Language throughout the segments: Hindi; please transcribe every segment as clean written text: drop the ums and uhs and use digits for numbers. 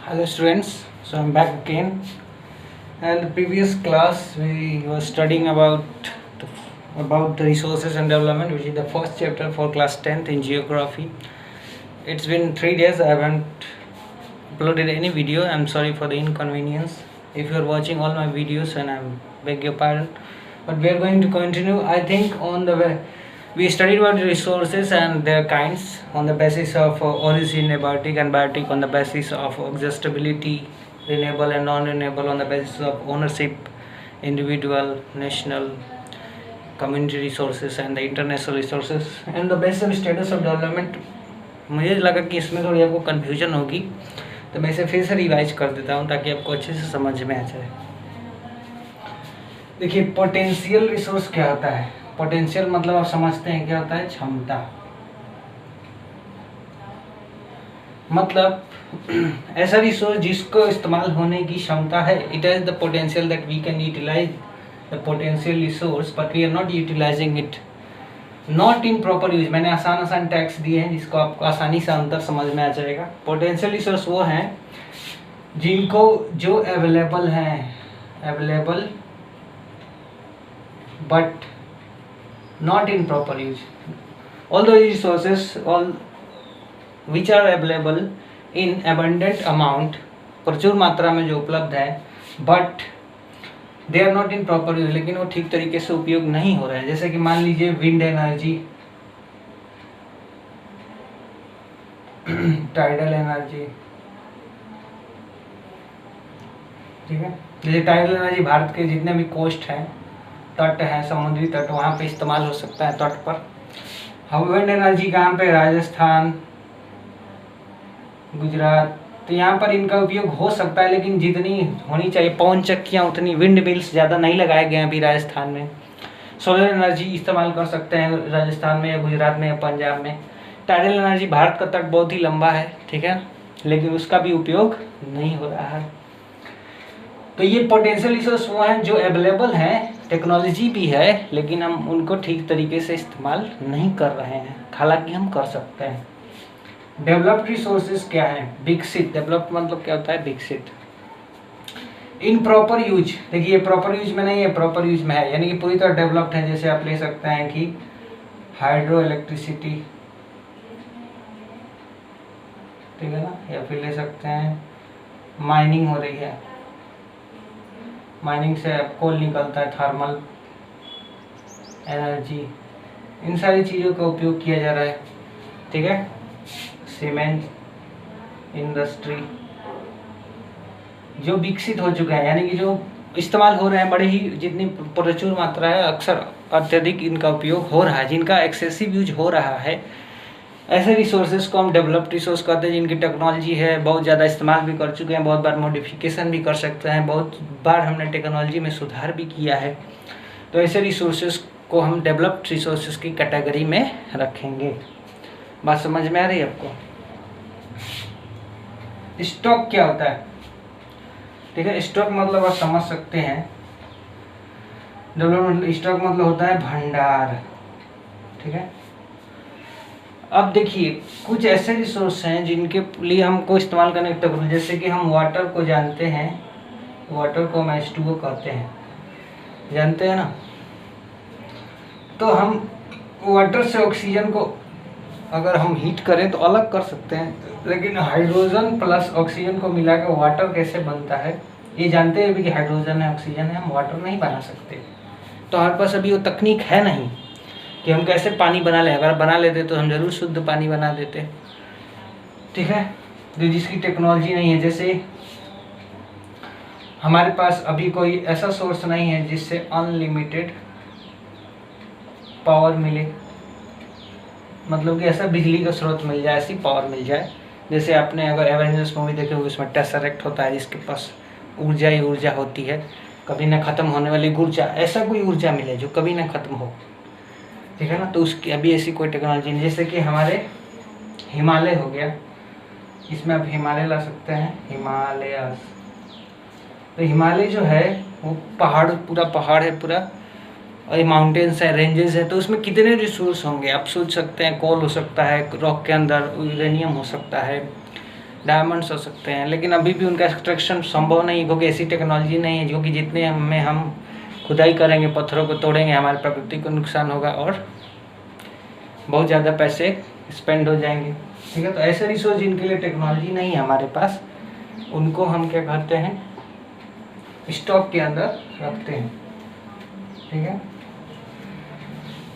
Hello students, so I'm back again. And the previous class we were studying about the resources and development, which is the first chapter for class 10th in geography. It's been 3 days. I haven't uploaded any video. I'm sorry for the inconvenience. If you are watching all my videos, and I beg your pardon, but we are going to continue. I think on the way we studied about the resources and their kinds on the basis of origin, abiotic and biotic, on the basis of exhaustibility, renewable and non-renewable, on the basis of ownership, individual, national, community resources and the international resources, and the basis of status of development. मुझे लगा कि इसमें थोड़ी आपको कन्फ्यूजन होगी, तो मैं इसे फिर से रिवाइज कर देता हूँ ताकि आपको अच्छे से समझ में आ जाए। देखिए, पोटेंशियल रिसोर्स क्या होता है? पोटेंशियल मतलब आप समझते हैं क्या होता है? क्षमता। मतलब ऐसा रिसोर्स जिसको इस्तेमाल होने की क्षमता है। It is the potential that we can utilise the potential resource, but we are not utilising it, not in proper use. मैंने आसान टैक्स दिए हैं जिसको आपको आसानी से अंतर समझ में आ जाएगा। पोटेंशियल रिसोर्स वो हैं जिनको जो अवेलेबल हैं, available but not in proper use. All those resources, all which are available in abundant amount, प्रचुर मात्रा में जो उपलब्ध है, but they are not in proper use, लेकिन वो ठीक तरीके से उपयोग नहीं हो रहा है। जैसे कि मान लीजिए विंड एनर्जी, टाइडल एनर्जी, ठीक है। जैसे टाइडल एनर्जी भारत के जितने भी कोस्ट हैं, तट है, समुद्री तट, वहाँ पे इस्तेमाल हो सकता है तट पर। विंड एनर्जी कहाँ पे? राजस्थान, गुजरात, तो यहाँ पर इनका उपयोग हो सकता है, लेकिन जितनी होनी चाहिए पवन चक्कियाँ उतनी, विंड मिल्स ज़्यादा नहीं लगाए गए हैं अभी राजस्थान में। सोलर एनर्जी इस्तेमाल कर सकते हैं राजस्थान में या गुजरात में या पंजाब में। टाइडल एनर्जी, भारत का तट बहुत ही लंबा है, ठीक है, लेकिन उसका भी उपयोग नहीं हो रहा है। तो ये पोटेंशियल रिसोर्स वो हैं जो अवेलेबल हैं, टेक्नोलॉजी भी है, लेकिन हम उनको ठीक तरीके से इस्तेमाल नहीं कर रहे हैं, हालांकि हम कर सकते हैं। डेवलप्ड रिसोर्सेज क्या है? विकसित। डेवलप्ड मतलब क्या होता है? विकसित। इन प्रॉपर यूज, देखिए प्रॉपर यूज में नहीं है, प्रॉपर यूज में है, यानी कि पूरी तरह डेवलप्ड है। जैसे आप ले सकते हैं कि हाइड्रो इलेक्ट्रिसिटी, ठीक है ना, या फिर ले सकते हैं माइनिंग हो रही है, माइनिंग से कोल निकलता है, थर्मल एनर्जी, इन सारी चीज़ों का उपयोग किया जा रहा है, ठीक है। सीमेंट इंडस्ट्री जो विकसित हो चुका है, यानी कि जो इस्तेमाल हो रहे हैं, बड़े ही जितनी प्रचुर मात्रा है, अक्सर अत्यधिक इनका उपयोग हो रहा है, जिनका एक्सेसिव यूज हो रहा है, ऐसे रिसोर्सेज को हम डेवलप्ड रिसोर्स कहते हैं, जिनकी टेक्नोलॉजी है, बहुत ज़्यादा इस्तेमाल भी कर चुके हैं, बहुत बार मॉडिफिकेशन भी कर सकते हैं, बहुत बार हमने टेक्नोलॉजी में सुधार भी किया है। तो ऐसे रिसोर्सेज को हम डेवलप्ड रिसोर्सेज की कैटेगरी में रखेंगे। बात समझ में आ रही है आपको? स्टॉक क्या होता है? ठीक है, स्टॉक मतलब आप समझ सकते हैं, डेवलपमेंट स्टॉक मतलब होता है भंडार, ठीक है। अब देखिए, कुछ ऐसे रिसोर्स हैं जिनके लिए हमको इस्तेमाल करने की टेक्नोलॉजी, जैसे कि हम वाटर को जानते हैं, वाटर को हम H2O कहते हैं, जानते हैं ना। तो हम वाटर से ऑक्सीजन को अगर हम हीट करें तो अलग कर सकते हैं, लेकिन हाइड्रोजन प्लस ऑक्सीजन को मिला के वाटर कैसे बनता है ये जानते हैं भी कि हाइड्रोजन है, ऑक्सीजन है, हम वाटर नहीं बना सकते। तो हमारे पास अभी वो तकनीक है नहीं कि हम कैसे पानी बना लें। अगर बना लेते तो हम जरूर शुद्ध पानी बना देते, ठीक है, जो जिसकी टेक्नोलॉजी नहीं है। जैसे हमारे पास अभी कोई ऐसा सोर्स नहीं है जिससे अनलिमिटेड पावर मिले, मतलब कि ऐसा बिजली का स्रोत मिल जाए, ऐसी पावर मिल जाए। जैसे आपने अगर एवेंजर्स मूवी देखे होगी, उसमें टेसरेक्ट होता है जिसके पास ऊर्जा ही ऊर्जा होती है, कभी ना ख़त्म होने वाली ऊर्जा, ऐसा कोई ऊर्जा मिले जो कभी ना ख़त्म हो, ठीक है ना। तो उसकी अभी ऐसी कोई टेक्नोलॉजी नहीं। जैसे कि हमारे हिमालय हो गया, इसमें आप हिमालय ला सकते हैं, हिमालय। तो हिमालय जो है वो पहाड़, पूरा पहाड़ है पूरा, और ये माउंटेन्स है, रेंजेस है, तो उसमें कितने रिसोर्स होंगे आप सोच सकते हैं। कोल हो सकता है रॉक के अंदर, यूरेनियम हो सकता है, डायमंड्स हो सकते हैं, लेकिन अभी भी उनका एक्सट्रैक्शन संभव नहीं है क्योंकि ऐसी टेक्नोलॉजी नहीं है, क्योंकि जितने में हम खुदाई करेंगे, पत्थरों को तोड़ेंगे, हमारे प्रकृति को नुकसान होगा और बहुत ज़्यादा पैसे स्पेंड हो जाएंगे। ठीक है, तो ऐसे रिसोर्स जिनके लिए टेक्नोलॉजी नहीं है हमारे पास, उनको हम क्या करते हैं, स्टॉक के अंदर रखते हैं। ठीक है,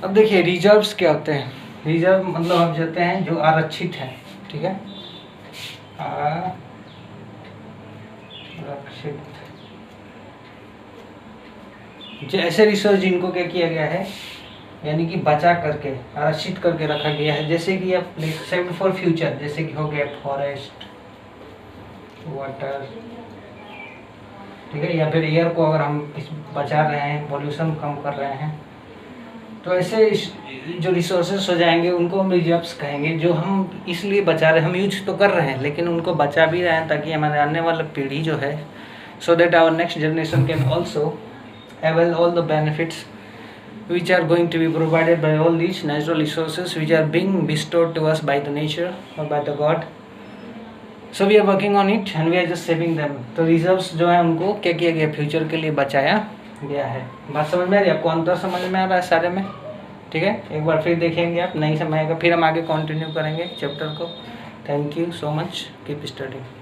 अब देखिए रिजर्व्स क्या होते हैं। रिजर्व मतलब हम कहते हैं जो आरक्षित है। ठीक है, आरक्षित जो ऐसे रिसोर्स जिनको क्या किया गया है, यानी कि बचा करके आरक्षित करके रखा गया है, जैसे कि आप सेव्ड फॉर फ्यूचर, जैसे कि हो गया फॉरेस्ट, वाटर, ठीक है, या फिर एयर को अगर हम बचा रहे हैं, पॉल्यूशन कम कर रहे हैं, तो ऐसे जो रिसोर्सेस हो जाएंगे उनको हम रिजर्व्स कहेंगे, जो हम इसलिए बचा रहे हैं, हम यूज तो कर रहे हैं लेकिन उनको बचा भी रहे हैं ताकि हमारे आने वाला पीढ़ी जो है, so that our next generation can also avail all the benefits which are going to be provided by all these natural resources which are being bestowed to us by the nature or by the God. So we are working on it and we are just saving them. तो रिजर्व्स जो है उनको क्या किया गया, फ्यूचर के लिए बचाया गया है। बात समझ में आ रही है आपको? अंतर समझ में आ रहा है सारे में? ठीक है, एक बार फिर देखेंगे, आप नहीं समझ आएगा फिर हम आगे कंटिन्यू करेंगे चैप्टर को। Thank you so much, keep studying.